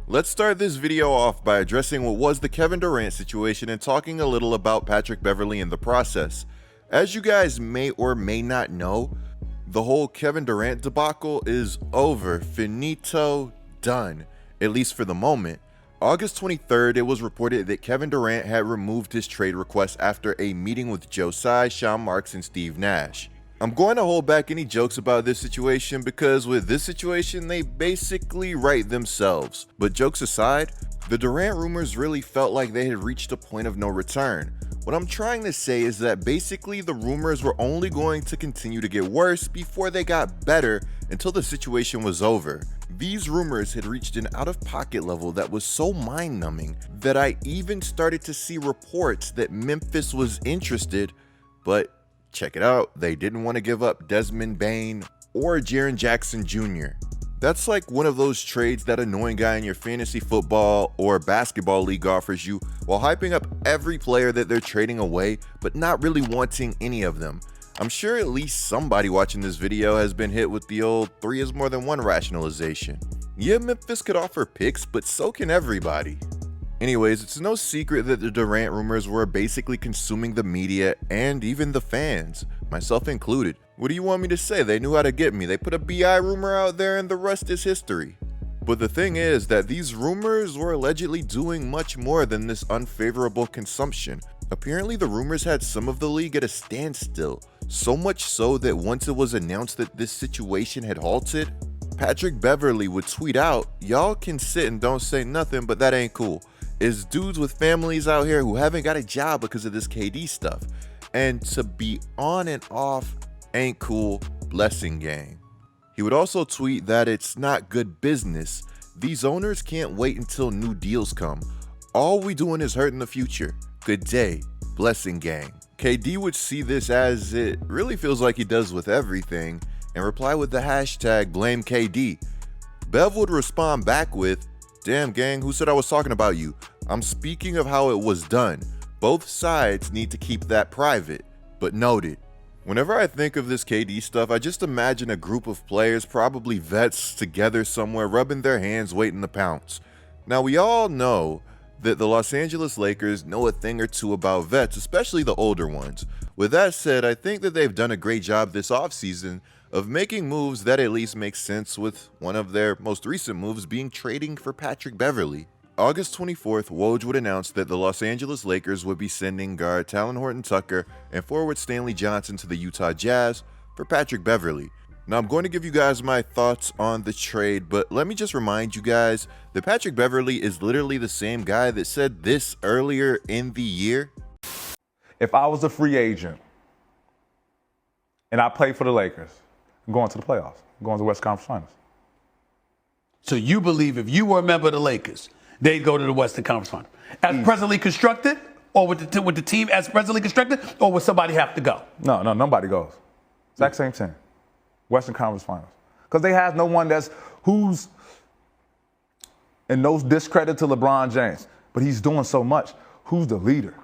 Let's start this video off by addressing what was the Kevin Durant situation and talking a little about Patrick Beverley in the process. As you guys may or may not know, the whole Kevin Durant debacle is over, finito, done, at least for the moment. August 23rd, it was reported that Kevin Durant had removed his trade request after a meeting with Joe Tsai, Sean Marks, and Steve Nash. I'm going to hold back any jokes about this situation because with this situation, they basically write themselves. But jokes aside, the Durant rumors really felt like they had reached a point of no return. What I'm trying to say is that basically the rumors were only going to continue to get worse before they got better until the situation was over. These rumors had reached an out-of-pocket level that was so mind-numbing that I even started to see reports that Memphis was interested, but check it out, they didn't want to give up Desmond Bane or Jaren Jackson Jr. That's like one of those trades that annoying guy in your fantasy football or basketball league offers you while hyping up every player that they're trading away, but not really wanting any of them. I'm sure at least somebody watching this video has been hit with the old 3 is more than 1 rationalization. Yeah, Memphis could offer picks, but so can everybody. Anyways, it's no secret that the Durant rumors were basically consuming the media and even the fans, myself included. What do you want me to say? They knew how to get me. They put a BI rumor out there and the rest is history. But the thing is that these rumors were allegedly doing much more than this unfavorable consumption. Apparently the rumors had some of the league at a standstill, so much so that once it was announced that this situation had halted, Patrick Beverley would tweet out, "Y'all can sit and don't say nothing, but that ain't cool. It's dudes with families out here who haven't got a job because of this KD stuff. And to be on and off ain't cool, blessing gang." He would also tweet that it's not good business. These owners can't wait until new deals come. All we doing is hurting the future. Good day, blessing gang. KD would see this as it really feels like he does with everything and reply with the hashtag blame KD. Bev would respond back with, "Damn gang, who said I was talking about you? I'm speaking of how it was done. Both sides need to keep that private, but noted." Whenever I think of this KD stuff, I just imagine a group of players, probably vets, together somewhere rubbing their hands waiting to pounce. Now we all know that the Los Angeles Lakers know a thing or two about vets, especially the older ones. With that said, I think that they've done a great job this offseason of making moves that at least make sense, with one of their most recent moves being trading for Patrick Beverley. August 24th, Woj would announce that the Los Angeles Lakers would be sending guard Talen Horton-Tucker and forward Stanley Johnson to the Utah Jazz for Patrick Beverley. Now I'm going to give you guys my thoughts on the trade, but let me just remind you guys that Patrick Beverley is literally the same guy that said this earlier in the year. If I was a free agent and I played for the Lakers, I'm going to the playoffs, I'm going to the West Conference Finals. So you believe if you were a member of the Lakers, they'd go to the Western Conference Final as presently constructed, or with the team as presently constructed, or would somebody have to go? No, nobody goes. Exact same team. Western Conference Finals. Because they have no one who's, and no discredit to LeBron James, but he's doing so much. Who's the leader?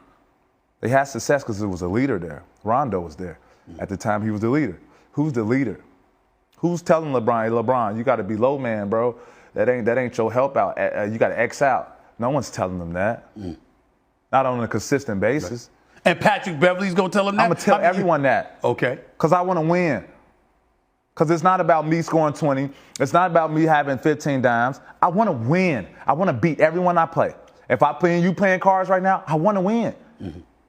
They had success because there was a leader there. Rondo was there. At the time, he was the leader. Who's the leader? Who's telling LeBron, "Hey, LeBron, you got to be low man, bro. That ain't your help out. You got to X out." No one's telling them that. Not on a consistent basis. Right. And Patrick Beverley's going to tell them that? I'm going to tell everyone that. Okay. Because I want to win. Because it's not about me scoring 20. It's not about me having 15 dimes. I want to win. I want to beat everyone I play. If I play and you playing cards right now, I want to win.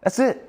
That's it.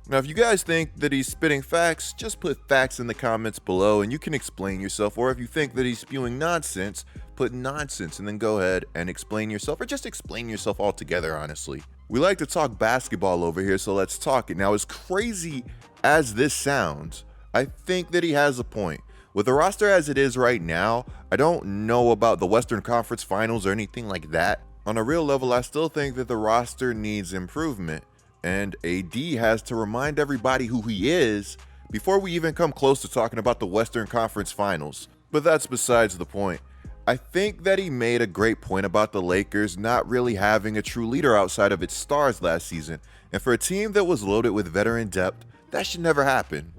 Now, if you guys think that he's spitting facts, just put facts in the comments below and you can explain yourself. Or if you think that he's spewing nonsense, put nonsense and then go ahead and explain yourself, or just explain yourself altogether, honestly. We like to talk basketball over here, so let's talk it. Now, as crazy as this sounds, I think that he has a point. With the roster as it is right now, I don't know about the Western Conference Finals or anything like that. On a real level, I still think that the roster needs improvement. And AD has to remind everybody who he is before we even come close to talking about the Western Conference Finals. But that's besides the point. I think that he made a great point about the Lakers not really having a true leader outside of its stars last season. And for a team that was loaded with veteran depth, that should never happen.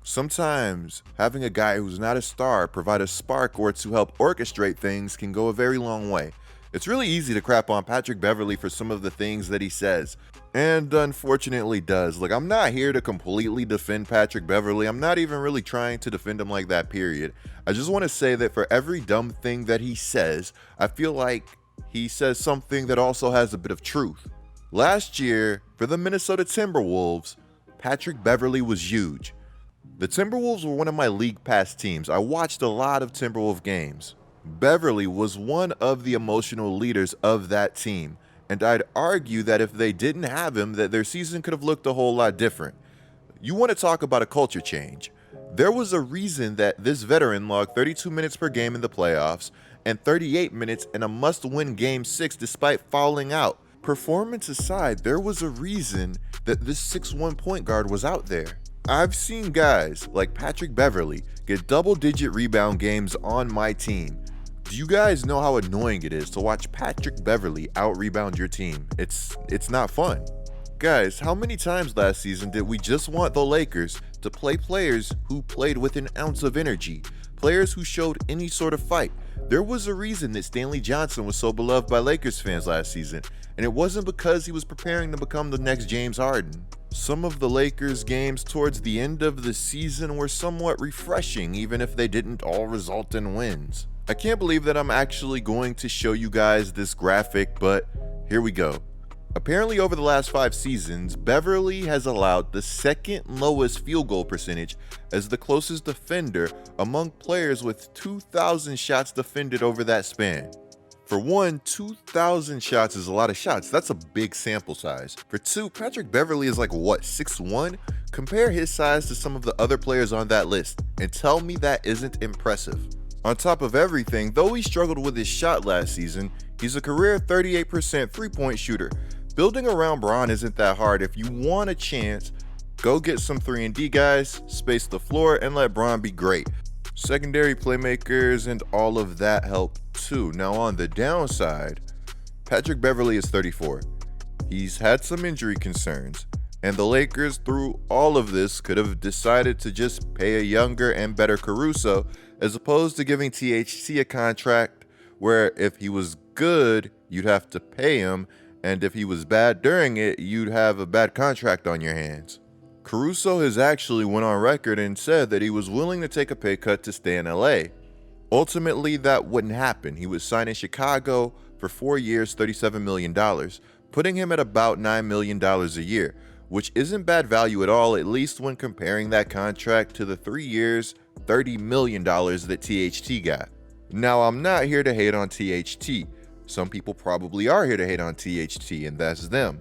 Sometimes having a guy who's not a star provide a spark or to help orchestrate things can go a very long way. It's really easy to crap on Patrick Beverley for some of the things that he says, and unfortunately does. Like, I'm not here to completely defend Patrick Beverley. I'm not even really trying to defend him like that, period. I just want to say that for every dumb thing that he says, I feel like he says something that also has a bit of truth. Last year, for the Minnesota Timberwolves, Patrick Beverley was huge. The Timberwolves were one of my league pass teams. I watched a lot of Timberwolf games. Beverley was one of the emotional leaders of that team, and I'd argue that if they didn't have him, that their season could have looked a whole lot different. You want to talk about a culture change. There was a reason that this veteran logged 32 minutes per game in the playoffs and 38 minutes in a must-win Game 6 despite fouling out. Performance aside, there was a reason that this 6'1" point guard was out there. I've seen guys like Patrick Beverley get double-digit rebound games on my team. Do you guys know how annoying it is to watch Patrick Beverley out-rebound your team? It's not fun. Guys, how many times last season did we just want the Lakers to play players who played with an ounce of energy, players who showed any sort of fight? There was a reason that Stanley Johnson was so beloved by Lakers fans last season, and it wasn't because he was preparing to become the next James Harden. Some of the Lakers games towards the end of the season were somewhat refreshing, even if they didn't all result in wins. I can't believe that I'm actually going to show you guys this graphic, but here we go. Apparently over the last 5 seasons, Beverley has allowed the second lowest field goal percentage as the closest defender among players with 2,000 shots defended over that span. For one, 2,000 shots is a lot of shots. That's a big sample size. For two, Patrick Beverley is like, what, 6'1"? Compare his size to some of the other players on that list and tell me that isn't impressive. On top of everything, though he struggled with his shot last season, he's a career 38% three-point shooter. Building around Bron isn't that hard. If you want a chance, go get some 3-and-D guys, space the floor, and let Bron be great. Secondary playmakers and all of that help too. Now on the downside, Patrick Beverley is 34. He's had some injury concerns, and the Lakers through all of this could have decided to just pay a younger and better Caruso as opposed to giving THT a contract where if he was good, you'd have to pay him, and if he was bad during it, you'd have a bad contract on your hands. Caruso has actually went on record and said that he was willing to take a pay cut to stay in LA. Ultimately, that wouldn't happen. He was signed in Chicago for 4 years, $37 million, putting him at about $9 million a year, which isn't bad value at all, at least when comparing that contract to the 3 years, $30 million that THT got. Now, I'm not here to hate on THT. Some people probably are here to hate on THT, and that's them.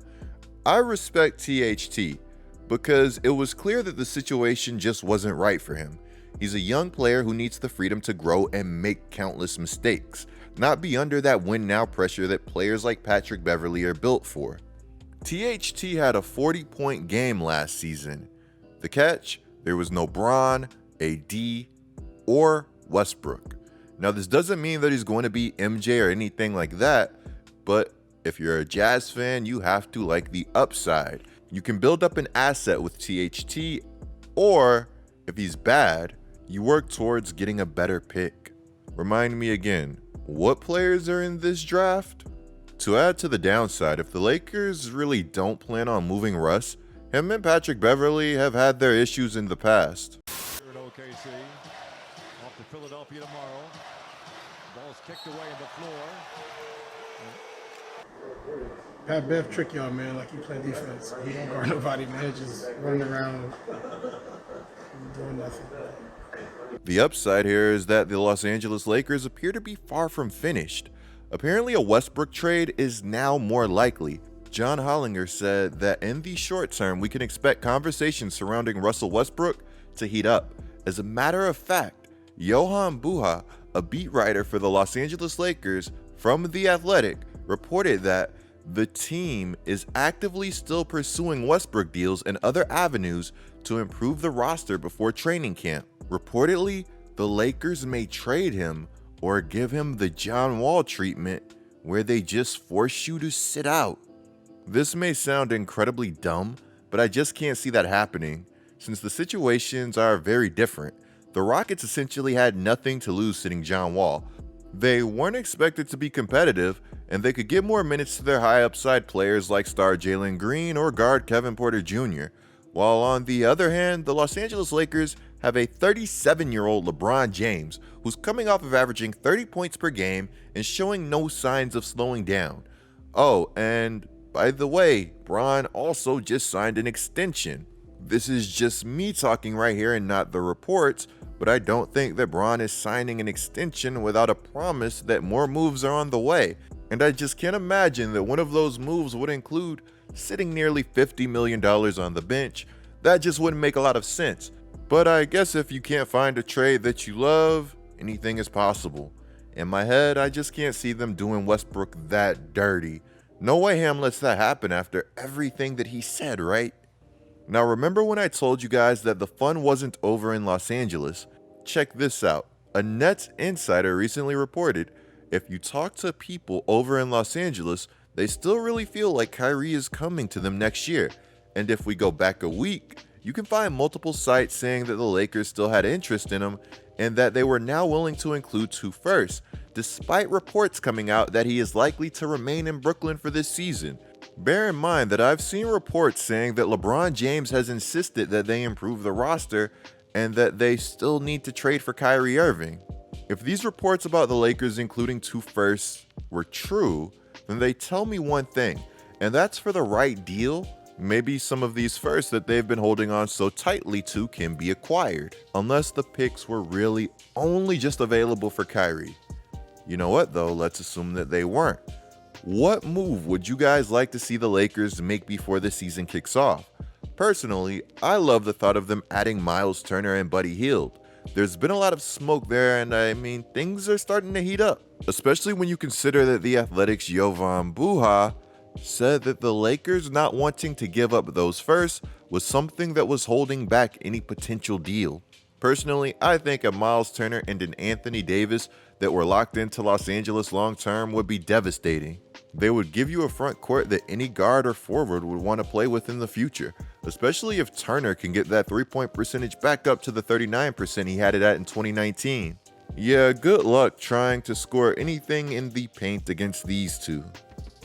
I respect THT because it was clear that the situation just wasn't right for him. He's a young player who needs the freedom to grow and make countless mistakes, not be under that win-now pressure that players like Patrick Beverley are built for. THT had a 40-point game last season. The catch? There was no Bron, AD, or Westbrook. Now, this doesn't mean that he's going to be MJ or anything like that, but if you're a Jazz fan, you have to like the upside. You can build up an asset with THT, or if he's bad, you work towards getting a better pick. Remind me again, what players are in this draft? To add to the downside, if the Lakers really don't plan on moving Russ, him and Patrick Beverley have had their issues in the past. OKC, off to Philadelphia tomorrow. Ball's kicked away on the floor. Pat Bev trick y'all, man. Like, he play defense. He don't guard nobody, man. Just running around doing nothing. The upside here is that the Los Angeles Lakers appear to be far from finished. Apparently a Westbrook trade is now more likely. John Hollinger said that in the short term, we can expect conversations surrounding Russell Westbrook to heat up. As a matter of fact, Johan Buha, a beat writer for the Los Angeles Lakers from The Athletic, reported that the team is actively still pursuing Westbrook deals and other avenues to improve the roster before training camp. Reportedly, the Lakers may trade him or give him the John Wall treatment where they just force you to sit out. This may sound incredibly dumb, but I just can't see that happening since the situations are very different. The Rockets essentially had nothing to lose sitting John Wall. They weren't expected to be competitive, and they could give more minutes to their high upside players like star Jalen Green or guard Kevin Porter Jr. While on the other hand, the Los Angeles Lakers have a 37-year-old LeBron James who's coming off of averaging 30 points per game and showing no signs of slowing down. Oh, and by the way, Bron also just signed an extension. This is just me talking right here and not the reports, but I don't think that Bron is signing an extension without a promise that more moves are on the way. And I just can't imagine that one of those moves would include sitting nearly $50 million on the bench. That just wouldn't make a lot of sense. But I guess if you can't find a trade that you love, anything is possible. In my head, I just can't see them doing Westbrook that dirty. No way Ham lets that happen after everything that he said, right? Now remember when I told you guys that the fun wasn't over in Los Angeles? Check this out. A Nets insider recently reported if you talk to people over in Los Angeles, they still really feel like Kyrie is coming to them next year. And if we go back a week, you can find multiple sites saying that the Lakers still had interest in him and that they were now willing to include 2 firsts, despite reports coming out that he is likely to remain in Brooklyn for this season. Bear in mind that I've seen reports saying that LeBron James has insisted that they improve the roster and that they still need to trade for Kyrie Irving. If these reports about the Lakers including 2 firsts were true, then they tell me one thing, and that's for the right deal, maybe some of these firsts that they've been holding on so tightly to can be acquired, unless the picks were really only just available for Kyrie. You know what though, let's assume that they weren't. What move would you guys like to see the Lakers make before the season kicks off? Personally, I love the thought of them adding Miles Turner and Buddy Hield. There's been a lot of smoke there, and I mean, things are starting to heat up, especially when you consider that the Athletic's Jovan Buha said that the Lakers not wanting to give up those firsts was something that was holding back any potential deal. Personally, I think a Miles Turner and an Anthony Davis that were locked into Los Angeles long term would be devastating. They would give you a front court that any guard or forward would want to play with in the future, especially if Turner can get that 3-point percentage back up to the 39% he had it at in 2019. Yeah, good luck trying to score anything in the paint against these two.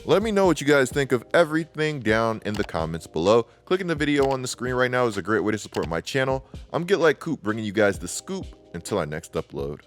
Let me know what you guys think of everything down in the comments below. Clicking the video on the screen right now is a great way to support my channel. I'm GetLikeCoop, bringing you guys the scoop until our next upload.